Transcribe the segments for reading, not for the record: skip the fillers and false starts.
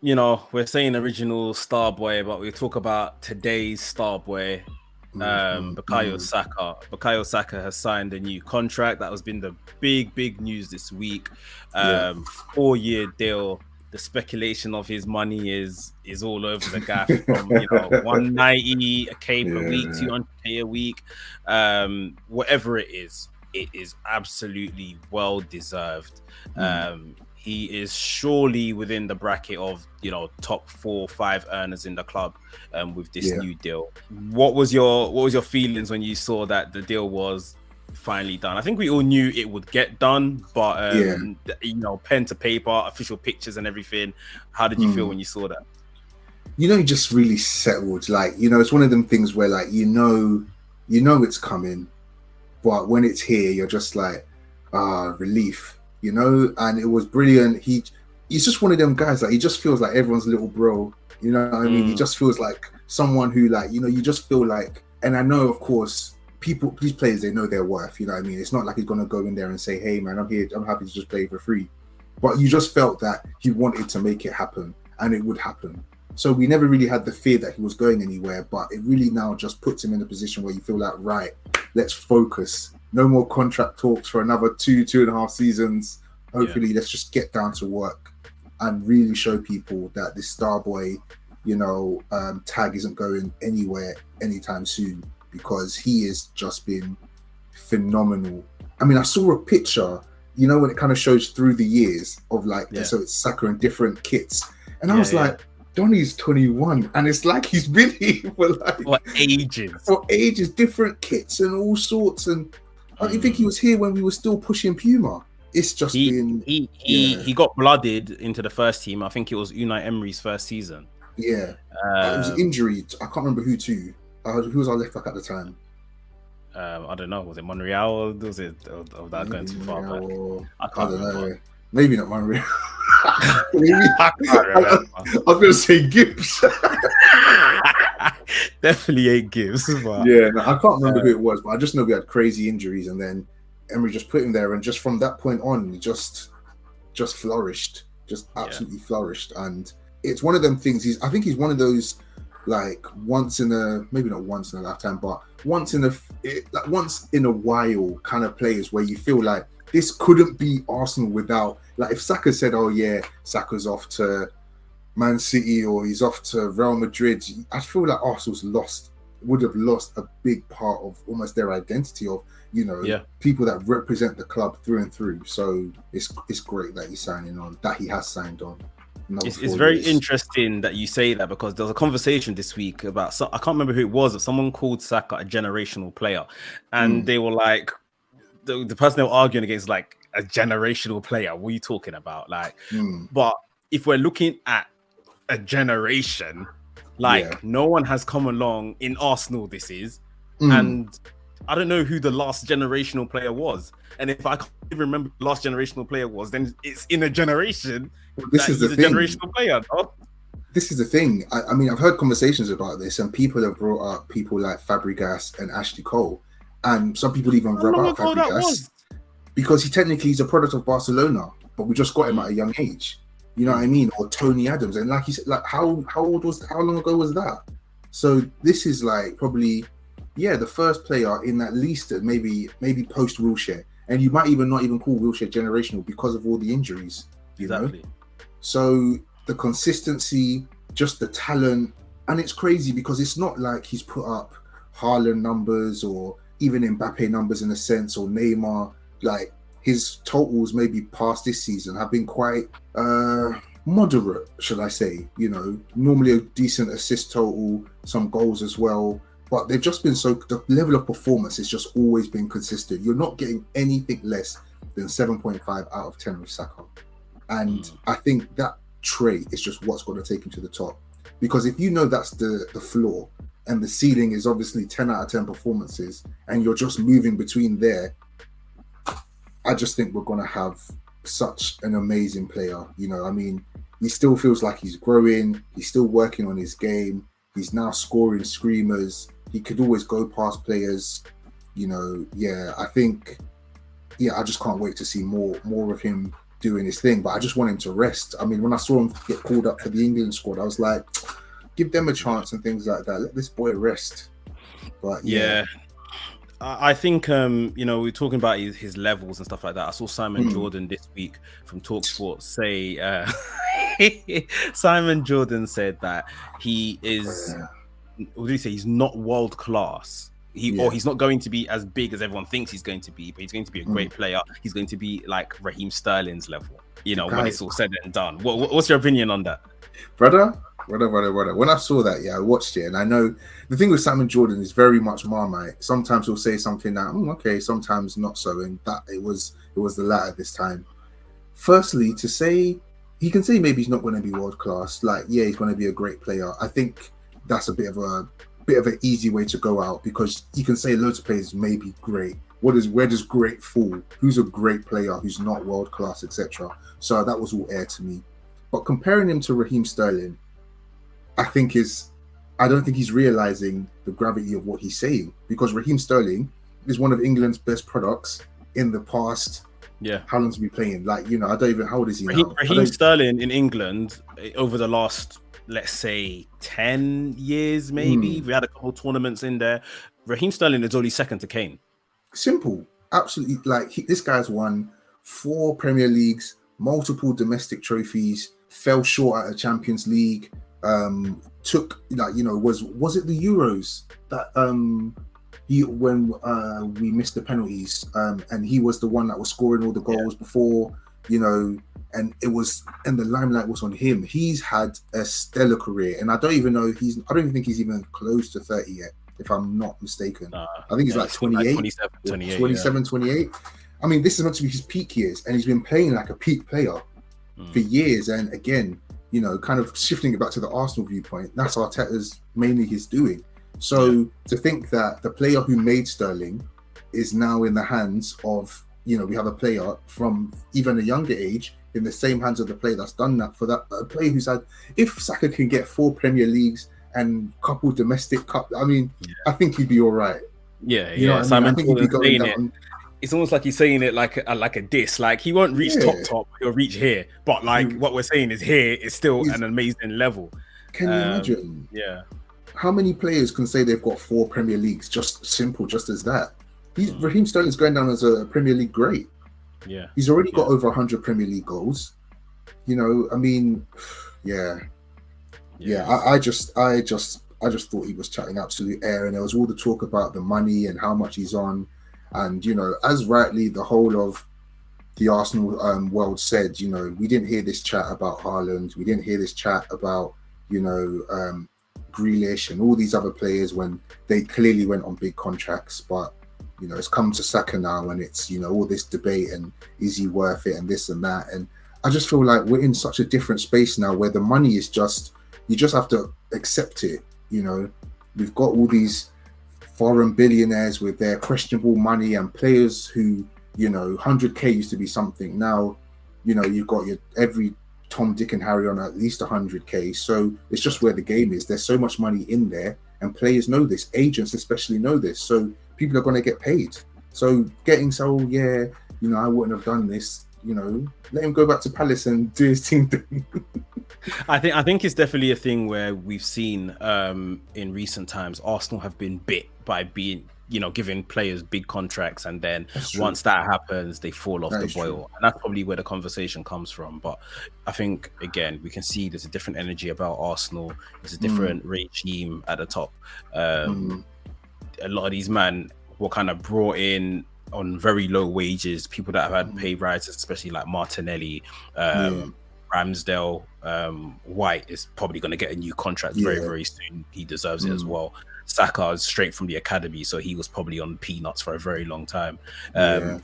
we're saying original star boy, but we talk about today's star boy, Bukayo Mm. Saka. Bukayo Saka has signed a new contract. That has been the big news this week. Yeah, 4-year deal. The speculation of his money is all over the gaff, from 190k per week, yeah, 200k a week, whatever it is absolutely well deserved. mm, He is surely within the bracket of top 4 or 5 earners in the club, with this yeah, new deal. What was your feelings when you saw that the deal was finally done? I think we all knew it would get done, but yeah. pen to paper, official pictures and everything. How did you feel Mm. when you saw that? You just really settled. Like, it's one of them things where, like, you know it's coming, but when it's here, you're just like, relief, And it was brilliant. He's just one of them guys. Like, he just feels like everyone's little bro. You know what I mean? He Mm, just feels like someone who, like, you just feel like. And I know, of course, these players, they know their worth. You know what I mean? It's not like he's gonna go in there and say, "Hey, man, I'm here. I'm happy to just play for free." But you just felt that he wanted to make it happen, and it would happen. So we never really had the fear that he was going anywhere, but it really now just puts him in a position where you feel like, right, let's focus. No more contract talks for another 2.5 seasons. yeah. Hopefully, let's just get down to work and really show people that this Starboy, tag isn't going anywhere anytime soon, because he has just been phenomenal. I mean, I saw a picture, when it kind of shows through the years of, like, Yeah. so it's Saka in different kits. And I Yeah, was yeah. like, Donny's 21, and it's like he's been here for For like ages. for ages, different kits and all sorts. And I don't think he Mm. was here when we were still pushing Puma. It's just He been, he he yeah, he got blooded into the first team. I think it was Unai Emery's first season. yeah. It was Um, injury. I can't remember who to. Who was our left back at the time? I don't know. Was it Monreal? Or was it of that going Maybe too far back? Monreal, I I can't don't remember. know. Maybe not Monreal. Maybe. I I, can't I, remember. I was going to say Gibbs. Definitely ain't Gibbs, but Yeah, no, I can't remember who uh, it was, but I just know we had crazy injuries, and then Emery just put him there, and just from that point on, he just flourished, just yeah, absolutely flourished. And it's one of them things. I think he's one of those, like, maybe not once in a lifetime, but once in a while kind of players where you feel like this couldn't be Arsenal without, like, if Saka said, "Oh yeah, Saka's off to Man City or he's off to Real Madrid," I feel like Arsenal's would have lost a big part of almost their identity of, yeah. people that represent the club through and through. So it's great that he has signed on another It's 4 years. very interesting that you say that, because there was a conversation this week about, so I can't remember who it was, but someone called Saka a generational player, and Mm, they were like, the person they were arguing against, like, a generational player. What are you talking about? Like, mm, but if we're looking at a generation, yeah. like, no one has come along in Arsenal. This is, Mm. and I don't know who the last generational player was. And if I can't even remember who the last generational player was, then it's in a generation This that is the he's a thing. generational player. No? This is the thing. I mean, I've heard conversations about this, and people have brought up people like Fabregas and Ashley Cole, and some people even How rub long out ago that Fabregas was? because he technically is a product of Barcelona, but we just got him at a young age. You know what I Mm. mean? Or Tony Adams, and like he said, like how long ago was that? So this is like probably, yeah, the first player in at least maybe post Wilshere, and you might even not even call Wilshere generational because of all the injuries. You know, Exactly. so the consistency, just the talent, and it's crazy because it's not like he's put up Haaland numbers or even Mbappe numbers in a sense, or Neymar. Like, his totals maybe past this season have been quite moderate, should I say? Normally a decent assist total, some goals as well. But they've just been the level of performance has just always been consistent. You're not getting anything less than 7.5 out of 10 with Saka. And Mm. I think that trait is just what's going to take him to the top. Because if you know that's the floor, and the ceiling is obviously 10 out of 10 performances, and you're just moving between there, I just think we're going to have such an amazing player. I mean, he still feels like he's growing. He's still working on his game. He's now scoring screamers. He could always go past players. Yeah, I think, yeah, I just can't wait to see more of him doing his thing, but I just want him to rest. I mean, when I saw him get called up for the England squad, I was like, give them a chance and things like that. Let this boy rest. But yeah. I think we're talking about his levels and stuff like that. I saw Simon Jordan this week from TalkSport say Simon Jordan said that he is what did he say? He's not world class. Or he's not going to be as big as everyone thinks he's going to be, but he's going to be a great player. He's going to be like Raheem Sterling's level, when it's all said and done. What's your opinion on that? Brother. When I saw that, I watched it, and I know the thing with Simon Jordan is very much Marmite. Sometimes he'll say something that, okay, sometimes not so, and that it was the latter this time. Firstly, to say he can say maybe he's not going to be world class, like he's going to be a great player. I think that's a bit of an easy way to go out, because you can say loads of players may be great. Where does great fall? Who's a great player who's not world class, etc. So that was all air to me. But comparing him to Raheem Sterling, I don't think he's realizing the gravity of what he's saying, because Raheem Sterling is one of England's best products in the past. Yeah. How long's he been playing? Like, I don't even, how old is he now? Raheem Sterling in England over the last, let's say, 10 years, maybe. We had a couple of tournaments in there. Raheem Sterling is only second to Kane. Simple. Absolutely. Like, this guy's won 4 Premier Leagues, multiple domestic trophies, fell short at a Champions League. Took was it the Euros that when we missed the penalties, and he was the one that was scoring all the goals before, and the limelight was on him. He's had a stellar career, and I don't even think he's even close to 30 yet, if I'm not mistaken. I think he's like 28, 27, 28. I mean, this is meant to be his peak years, and he's been playing like a peak player for years. And again, kind of shifting it back to the Arsenal viewpoint, that's Arteta's mainly his doing. So to think that the player who made Sterling is now in the hands of, we have a player from even a younger age in the same hands of the player that's done that, for that a player who's had, if Saka can get 4 Premier Leagues and a couple domestic cup, I mean, I think he'd be all right. Simon Jordan, it's almost like he's saying it like a diss. Like, he won't reach top, he'll reach here. But what we're saying is here is still an amazing level. Can you imagine? Yeah. How many players can say they've got 4 Premier Leagues? Just as that. Raheem Sterling's going down as a Premier League great. Yeah. He's already got over 100 Premier League goals. I mean, I just thought he was chatting absolute air, and there was all the talk about the money and how much he's on. And, as rightly the whole of the Arsenal world said, we didn't hear this chat about Haaland. We didn't hear this chat about, Grealish and all these other players when they clearly went on big contracts. But, it's come to Saka now, and it's, all this debate and is he worth it and this and that. And I just feel like we're in such a different space now where the money is just, you just have to accept it. We've got all these foreign billionaires with their questionable money and players who, 100k used to be something. Now, you've got every Tom, Dick and Harry on at least 100k. So it's just where the game is. There's so much money in there, and players know this. Agents especially know this. So people are going to get paid. So I wouldn't have done this. Let him go back to Palace and do his team thing. I think it's definitely a thing where we've seen in recent times Arsenal have been bit by being, giving players big contracts, and then once that happens, they fall off the boil. And that's probably where the conversation comes from. But I think, again, we can see there's a different energy about Arsenal. There's a different regime at the top. A lot of these men were kind of brought in on very low wages, people that have had pay rises, especially like Martinelli, Ramsdale, White is probably going to get a new contract very, very soon. He deserves it as well. Saka is straight from the academy, so he was probably on peanuts for a very long time.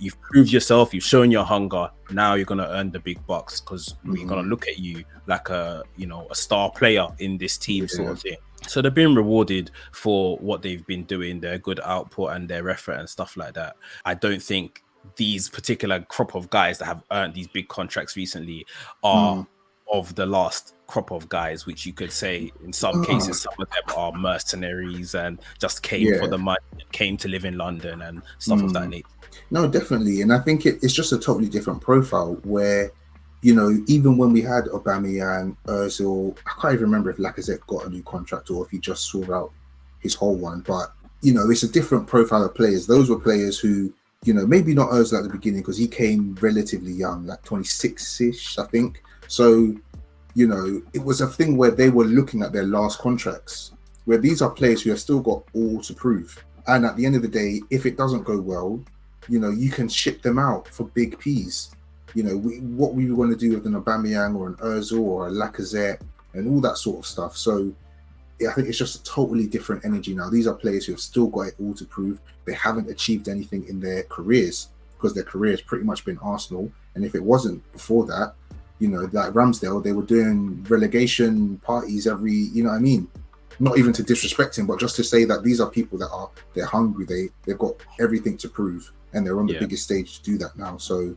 You've proved yourself, you've shown your hunger. Now you're going to earn the big bucks, because we're going to look at you like a star player in this team sort of thing. So they're being rewarded for what they've been doing, their good output and their effort and stuff like that. I don't think these particular crop of guys that have earned these big contracts recently are of the last crop of guys, which you could say in some cases some of them are mercenaries and just came for the money, came to live in London and stuff of that nature. No, definitely. And I think it's just a totally different profile where you know, even when we had Aubameyang, Ozil, I can't even remember if Lacazette got a new contract or if he just saw out his whole one. But, you know, it's a different profile of players. Those were players who, you know, maybe not Ozil at the beginning because he came relatively young, like 26-ish, I think. So, you know, it was a thing where they were looking at their last contracts, where these are players who have still got all to prove. And at the end of the day, if it doesn't go well, you know, you can ship them out for big P's. You know, what we want to do with an Aubameyang or an Ozil or a Lacazette and all that sort of stuff. So yeah, I think it's just a totally different energy now. These are players who have still got it all to prove. They haven't achieved anything in their careers because their career has pretty much been Arsenal. And if it wasn't before that, you know, like Ramsdale, they were doing relegation parties every, you know what I mean? Not even to disrespect him, but just to say that these are people that are, they're hungry. They've got everything to prove and they're on the biggest stage to do that now. So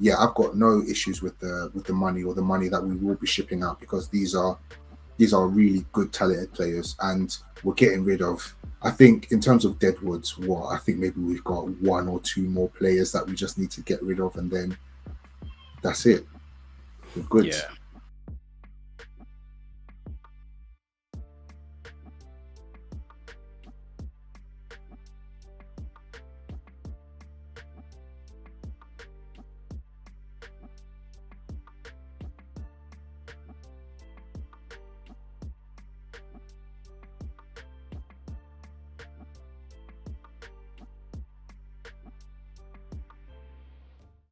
yeah, I've got no issues with the money or the money that we will be shipping out because these are really good, talented players, and we're getting rid of. I think in terms of deadwoods, I think maybe we've got one or two more players that we just need to get rid of, and then that's it. We're good. Yeah.